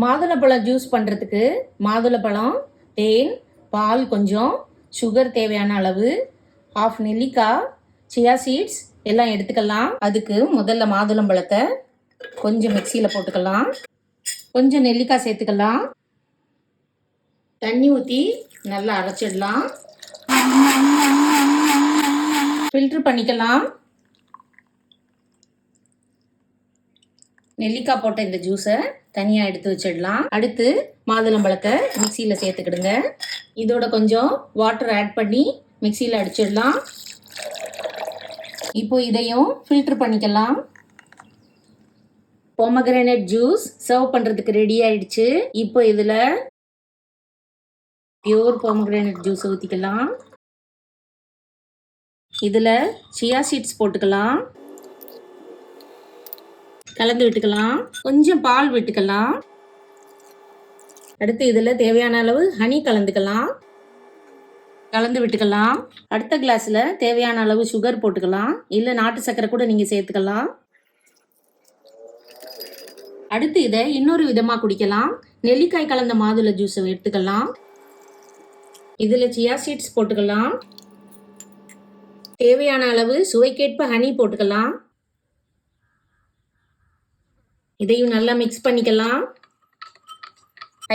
மாதுளப்பழம் juice பண்ணுறதுக்கு மாதுளப்பழம், தேன், பால் கொஞ்சம், sugar தேவையான அளவு, ஹாஃப் நெல்லிக்காய், சியா சீட்ஸ் எல்லாம் எடுத்துக்கலாம். அதுக்கு முதல்ல மாதுளம்பழத்தை கொஞ்சம் மிக்சியில் போட்டுக்கலாம். கொஞ்சம் நெல்லிக்காய் சேர்த்துக்கலாம். தண்ணி ஊற்றி நல்லா அரைச்சிடலாம். ஃபில்ட்ரு பண்ணிக்கலாம். நெல்லிக்காய் போட்ட இந்த ஜூஸை தனியாக எடுத்து வச்சிடலாம். அடுத்து மாதுளம்பழத்தை மிக்சியில் சேர்த்துக்கிடுங்க. இதோட கொஞ்சம் வாட்டர் ஆட் பண்ணி மிக்சியில் அடிச்சிடலாம். இப்போ இதையும் ஃபில்ட்ரு பண்ணிக்கலாம். பொமக்ரேனட் ஜூஸ் சர்வ் பண்ணுறதுக்கு ரெடி ஆயிடுச்சு. இப்போ இதில் பியூர் பொமக்ரேனட் ஜூஸ் ஊற்றிக்கலாம். இதில் சியா சீட்ஸ் போட்டுக்கலாம். கலந்து விட்டுக்கலாம். கொஞ்சம் பால் விட்டுக்கலாம். அடுத்து இதில் தேவையான அளவு ஹனி கலந்துக்கலாம். கலந்து விட்டுக்கலாம். அடுத்த கிளாஸில் தேவையான அளவு சுகர் போட்டுக்கலாம். இல்லை நாட்டு சர்க்கரை கூட நீங்கள் சேர்த்துக்கலாம். அடுத்து இதை இன்னொரு விதமாக குடிக்கலாம். நெல்லிக்காய் கலந்த மாதுளை ஜூஸை எடுத்துக்கலாம். இதில் சியா சீட்ஸ் போட்டுக்கலாம். தேவையான அளவு சுவைக்கேற்ப ஹனி போட்டுக்கலாம். இதையும் நல்லா மிக்ஸ் பண்ணிக்கலாம்.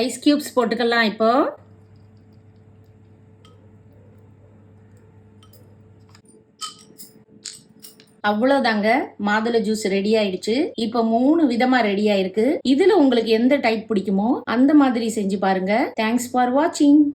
ஐஸ் கியூப்ஸ் போட்டுக்கலாம். இப்போ அவ்வளோதாங்க, மாதுளை ஜூஸ் ரெடி ஆயிடுச்சு. இப்போ 3 விதமா ரெடி ஆயிருக்கு. இதுல உங்களுக்கு எந்த டைப் பிடிக்குமோ அந்த மாதிரி செஞ்சு பாருங்க. தேங்க்ஸ் ஃபார் வாட்சிங்.